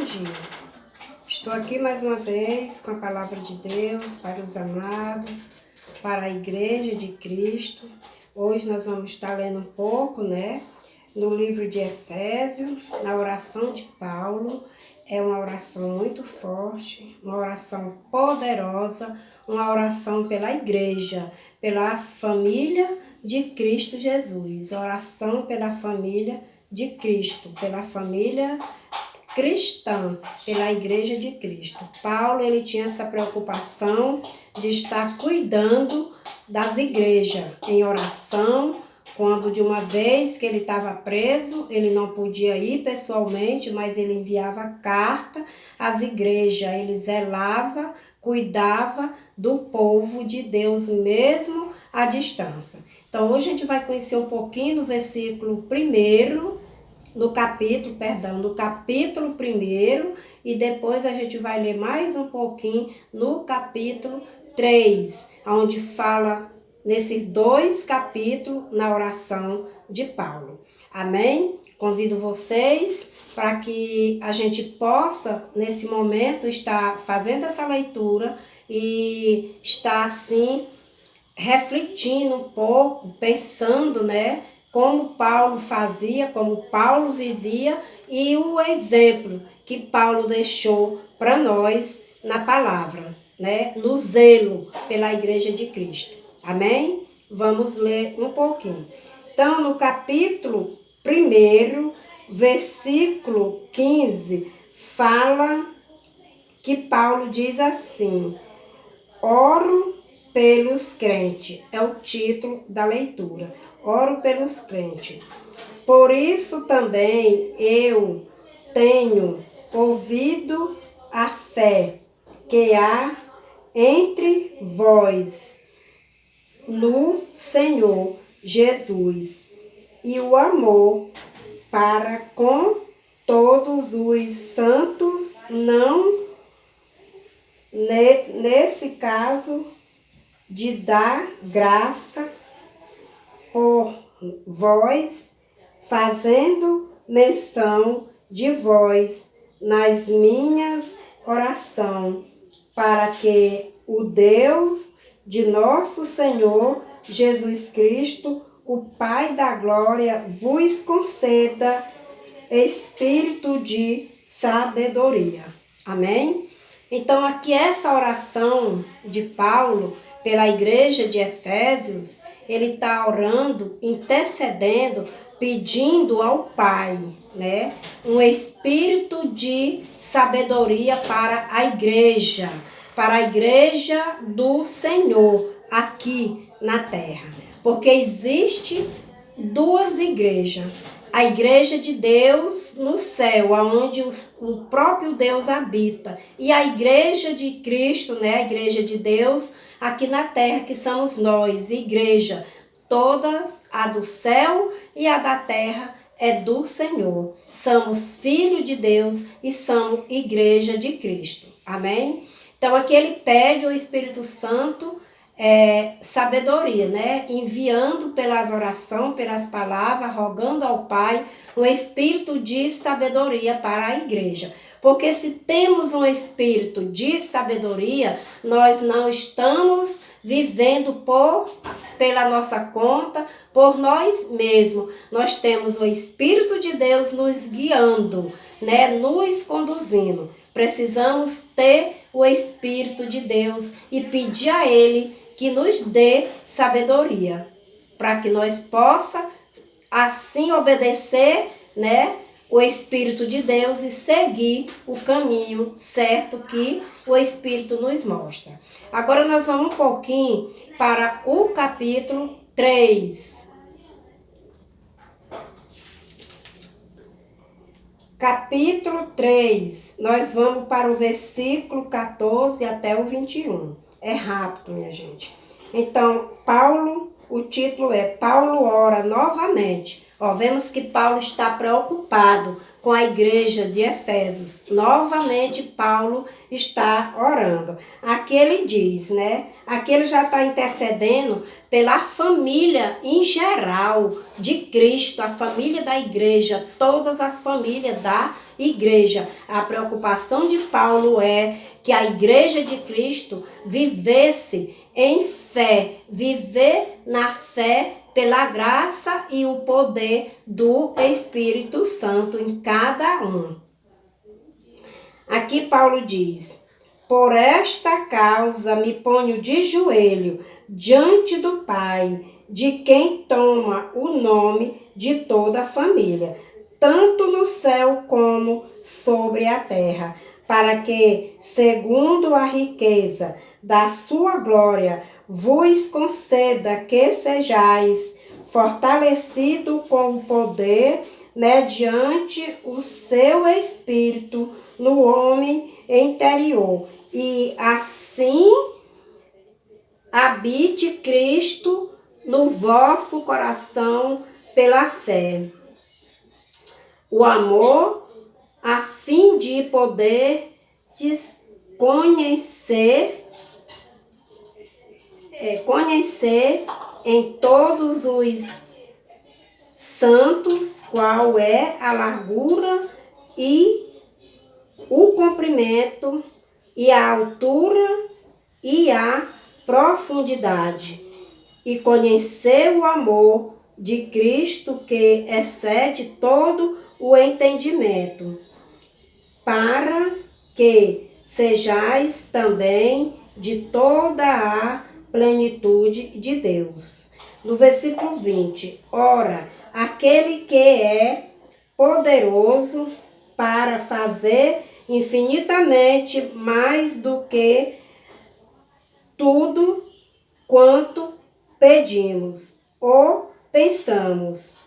dia. Estou aqui mais uma vez com a palavra de Deus para os amados, para a Igreja de Cristo. Hoje nós vamos estar lendo um pouco, no livro de Efésios, na oração de Paulo. É uma oração muito forte, uma oração poderosa, uma oração pela igreja, pela família de Cristo Jesus. Oração pela família de Cristo, pela família cristã, pela igreja de Cristo. Paulo, ele tinha essa preocupação de estar cuidando das igrejas em oração. Quando de uma vez que ele estava preso, ele não podia ir pessoalmente, mas ele enviava carta às igrejas, ele zelava, cuidava do povo de Deus mesmo à distância. Então hoje a gente vai conhecer um pouquinho do versículo 1, no capítulo 1, e depois a gente vai ler mais um pouquinho no capítulo 3, onde fala nesses 2 capítulos na oração de Paulo. Amém? Convido vocês para que a gente possa, nesse momento, estar fazendo essa leitura e estar assim, refletindo um pouco, pensando, como Paulo fazia, como Paulo vivia e o exemplo que Paulo deixou para nós na palavra, no zelo pela igreja de Cristo. Amém? Vamos ler um pouquinho. Então, no capítulo 1, versículo 15, fala que Paulo diz assim: oro pelos crentes, é o título da leitura. Oro pelos crentes. Por isso também eu tenho ouvido a fé que há entre vós no Senhor Jesus e o amor para com todos os santos, não nesse caso de dar graça por vós, fazendo menção de vós nas minhas orações, para que o Deus de nosso Senhor Jesus Cristo, o Pai da glória, vos conceda espírito de sabedoria. Amém? Então, aqui essa oração de Paulo pela igreja de Efésios, ele está orando, intercedendo, pedindo ao Pai, um espírito de sabedoria para a igreja do Senhor aqui na terra. Porque existe 2 igrejas. A igreja de Deus no céu, onde o próprio Deus habita. E a igreja de Cristo, a igreja de Deus aqui na terra, que somos nós, igreja. Todas, a do céu e a da terra, é do Senhor. Somos filhos de Deus e somos igreja de Cristo. Amém? Então aqui ele pede ao Espírito Santo sabedoria, enviando pelas orações, pelas palavras, rogando ao Pai um espírito de sabedoria para a igreja. Porque se temos um espírito de sabedoria, nós não estamos vivendo pela nossa conta, por nós mesmos. Nós temos o Espírito de Deus nos guiando, nos conduzindo. Precisamos ter o Espírito de Deus e pedir a Ele que nos dê sabedoria, para que nós possamos assim obedecer, o Espírito de Deus e seguir o caminho certo que o Espírito nos mostra. Agora nós vamos um pouquinho para o capítulo 3. Capítulo 3, nós vamos para o versículo 14 até o 21. É rápido, minha gente. Então, Paulo, o título é Paulo ora novamente. Ó, vemos que Paulo está preocupado com a igreja de Efésios. Novamente, Paulo está orando. Aqui ele diz, né? Aqui ele já está intercedendo pela família em geral de Cristo, a família da igreja, todas as famílias da igreja. A preocupação de Paulo é que a igreja de Cristo vivesse em fé, viver na fé pela graça e o poder do Espírito Santo em cada um. Aqui Paulo diz: por esta causa me ponho de joelho diante do Pai, de quem toma o nome de toda a família, tanto no céu como sobre a terra, para que, segundo a riqueza da sua glória, vos conceda que sejais fortalecido com o poder mediante o seu Espírito no homem interior, e assim habite Cristo no vosso coração pela fé. O amor, a fim de poder conhecer em todos os santos qual é a largura e o comprimento e a altura e a profundidade, e conhecer o amor de Cristo que excede todo o entendimento, para que sejais também de toda a plenitude de Deus. No versículo 20, ora, aquele que é poderoso para fazer infinitamente mais do que tudo quanto pedimos ou pensamos,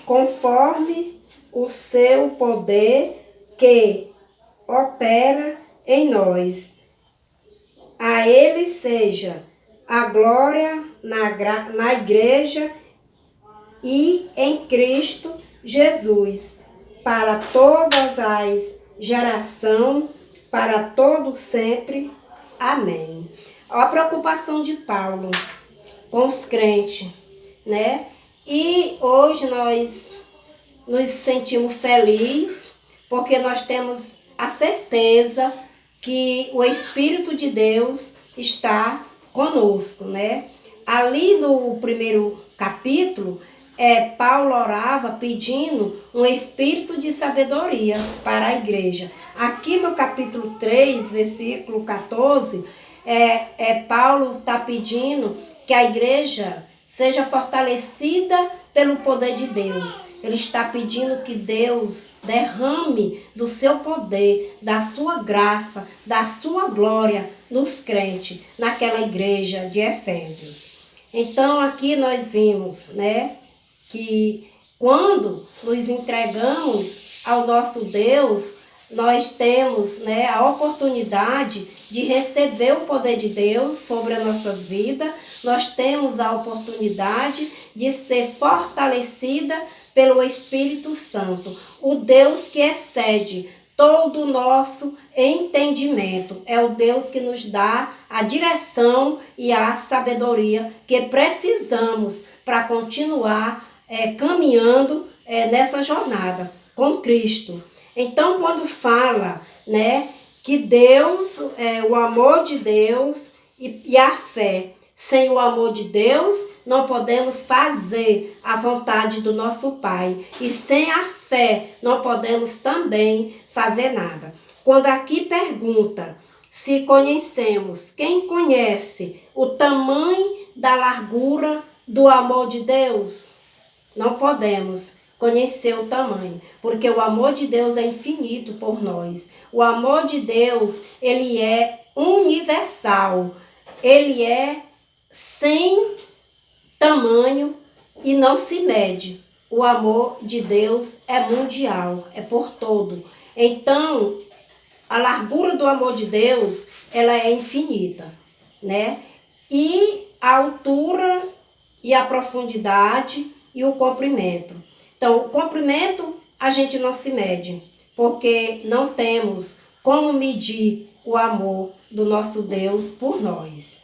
conforme o seu poder que opera em nós. A ele seja a glória na igreja e em Cristo Jesus, para todas as gerações, para todo sempre. Amém. A preocupação de Paulo com os crentes, né? E hoje nós nos sentimos felizes porque nós temos a certeza que o Espírito de Deus está conosco, né? Ali no primeiro capítulo, Paulo orava pedindo um espírito de sabedoria para a igreja. Aqui no capítulo 3, versículo 14, Paulo está pedindo que a igreja seja fortalecida pelo poder de Deus. Ele está pedindo que Deus derrame do seu poder, da sua graça, da sua glória nos crentes, naquela igreja de Efésios. Então aqui nós vimos, né, que quando nos entregamos ao nosso Deus, nós temos, né, a oportunidade de receber o poder de Deus sobre as nossas vidas. Nós temos a oportunidade de ser fortalecida pelo Espírito Santo, o Deus que excede todo o nosso entendimento. É o Deus que nos dá a direção e a sabedoria que precisamos para continuar caminhando nessa jornada com Cristo. Então, quando fala, né, que Deus, o amor de Deus e a fé, sem o amor de Deus, não podemos fazer a vontade do nosso Pai. E sem a fé, não podemos também fazer nada. Quando aqui pergunta se conhecemos, quem conhece o tamanho da largura do amor de Deus? Não podemos conhecer o tamanho, porque o amor de Deus é infinito por nós. O amor de Deus, ele é universal. Ele é sem tamanho e não se mede. O amor de Deus é mundial, é por todo. Então, a largura do amor de Deus, ela é infinita, né? E a altura e a profundidade e o comprimento. Então, o cumprimento a gente não se mede, porque não temos como medir o amor do nosso Deus por nós.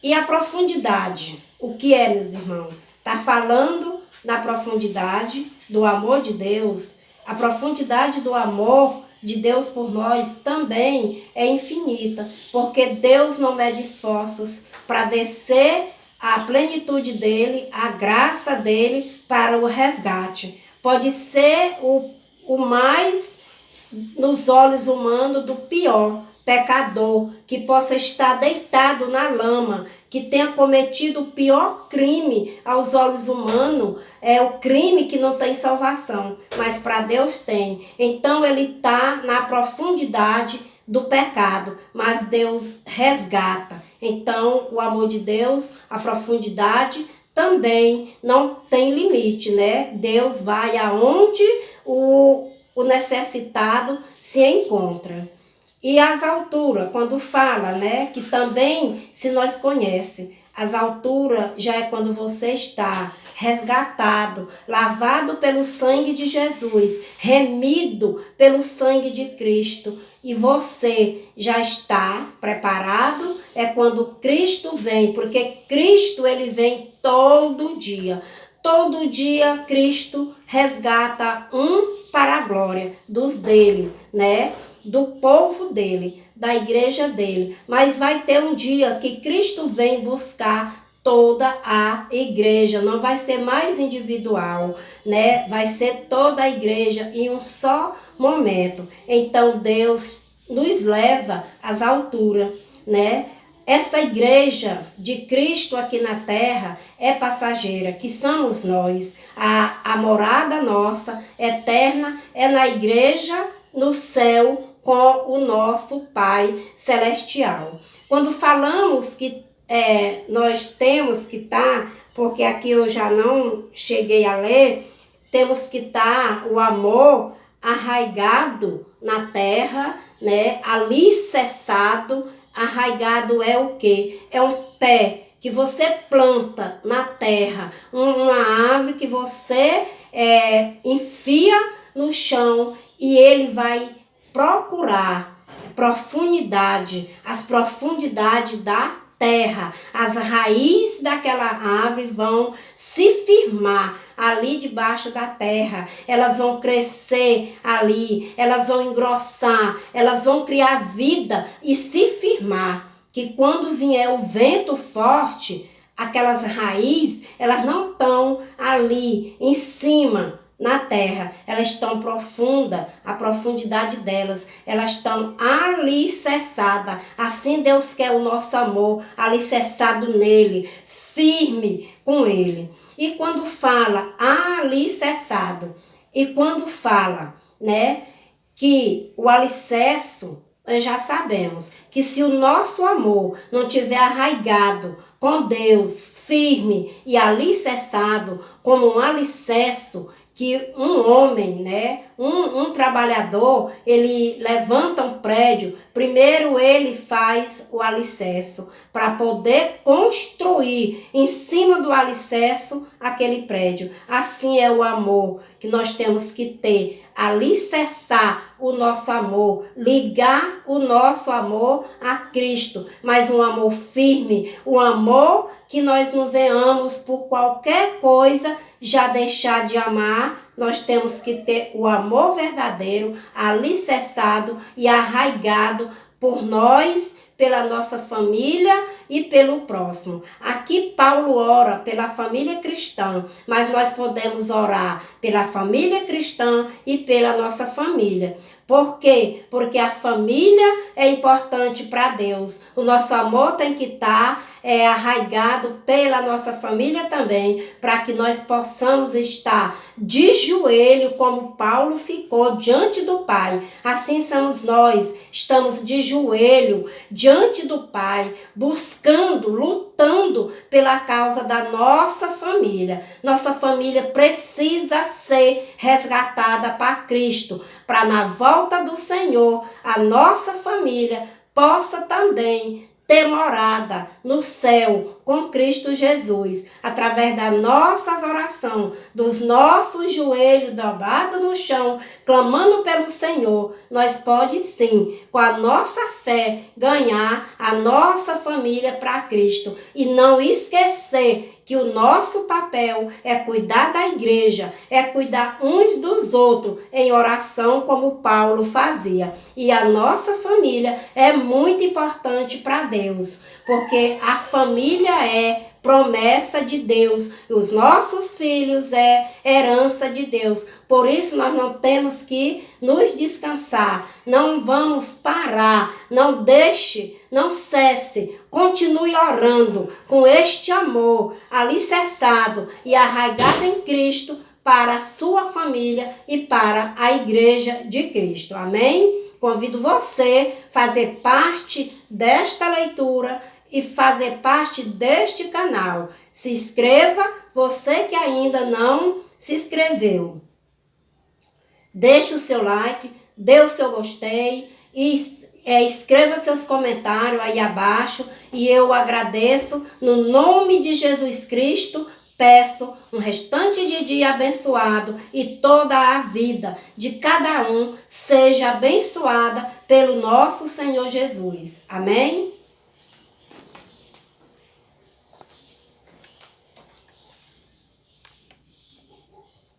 E a profundidade, o que é, meus irmãos? Está falando da profundidade do amor de Deus. A profundidade do amor de Deus por nós também é infinita, porque Deus não mede esforços para descer a plenitude dele, a graça dele para o resgate. Pode ser o mais, nos olhos humanos, do pior pecador, que possa estar deitado na lama, que tenha cometido o pior crime aos olhos humanos, é o crime que não tem salvação, mas para Deus tem. Então ele está na profundidade do pecado, mas Deus resgata. Então o amor de Deus, a profundidade também não tem limite, né? Deus vai aonde o necessitado se encontra. E as alturas, quando fala, né, que também se nós conhece, as alturas já é quando você está resgatado, lavado pelo sangue de Jesus, remido pelo sangue de Cristo, e você já está preparado, é quando Cristo vem, porque Cristo ele vem todo dia. Todo dia Cristo resgata um para a glória dos dele, né? Do povo dele, da igreja dele. Mas vai ter um dia que Cristo vem buscar toda a igreja. Não vai ser mais individual, né? Vai ser toda a igreja em um só momento. Então Deus nos leva às alturas, né? Esta igreja de Cristo aqui na terra é passageira, que somos nós. A morada nossa eterna é na igreja no céu com o nosso Pai Celestial. Quando falamos que nós temos que estar, porque aqui eu já não cheguei a ler, temos que estar o amor arraigado na terra, né? Alicerçado. Arraigado é o quê? É um pé que você planta na terra, uma árvore que você enfia no chão e ele vai procurar profundidade, as profundidades da terra, as raízes daquela árvore vão se firmar ali debaixo da terra, elas vão crescer ali, elas vão engrossar, elas vão criar vida e se firmar, que quando vier o vento forte, aquelas raízes, elas não estão ali em cima, na terra, elas estão profundas, a profundidade delas, elas estão alicerçadas. Assim Deus quer o nosso amor, alicerçado nele, firme com ele. E quando fala alicerçado, e quando fala, né, que o alicerce, nós já sabemos que se o nosso amor não tiver arraigado com Deus, firme e alicerçado, como um alicerce, que um homem, né, um trabalhador, ele levanta um prédio, primeiro ele faz o alicerce para poder construir em cima do alicerce aquele prédio. Assim é o amor que nós temos que ter, alicerçar o nosso amor, ligar o nosso amor a Cristo, mas um amor firme, um amor que nós não venhamos por qualquer coisa já deixar de amar. Nós temos que ter o amor verdadeiro, alicerçado e arraigado por nós, pela nossa família e pelo próximo. Aqui Paulo ora pela família cristã, mas nós podemos orar pela família cristã e pela nossa família. Por quê? Porque a família é importante para Deus. O nosso amor tem que estar arraigado pela nossa família também, para que nós possamos estar de joelho, como Paulo ficou diante do Pai. Assim somos nós, estamos de joelho diante do Pai, buscando, lutando pela causa da nossa família. Nossa família precisa ser resgatada para Cristo, para na volta do Senhor, a nossa família possa também ter morada no céu com Cristo Jesus, através das nossas orações, dos nossos joelhos dobrados no chão, clamando pelo Senhor, nós pode sim, com a nossa fé, ganhar a nossa família para Cristo. E não esquecer que o nosso papel é cuidar da igreja, é cuidar uns dos outros em oração, como Paulo fazia. E a nossa família é muito importante para Deus, porque a família é promessa de Deus, os nossos filhos é herança de Deus. Por isso nós não temos que nos descansar, não vamos parar, não deixe, não cesse, continue orando com este amor alicerçado e arraigado em Cristo para a sua família e para a igreja de Cristo. Amém? Convido você a fazer parte desta leitura e fazer parte deste canal. Se inscreva, você que ainda não se inscreveu. Deixe o seu like, dê o seu gostei e escreva seus comentários aí abaixo. E eu agradeço no nome de Jesus Cristo. Peço um restante de dia abençoado e toda a vida de cada um seja abençoada pelo nosso Senhor Jesus. Amém?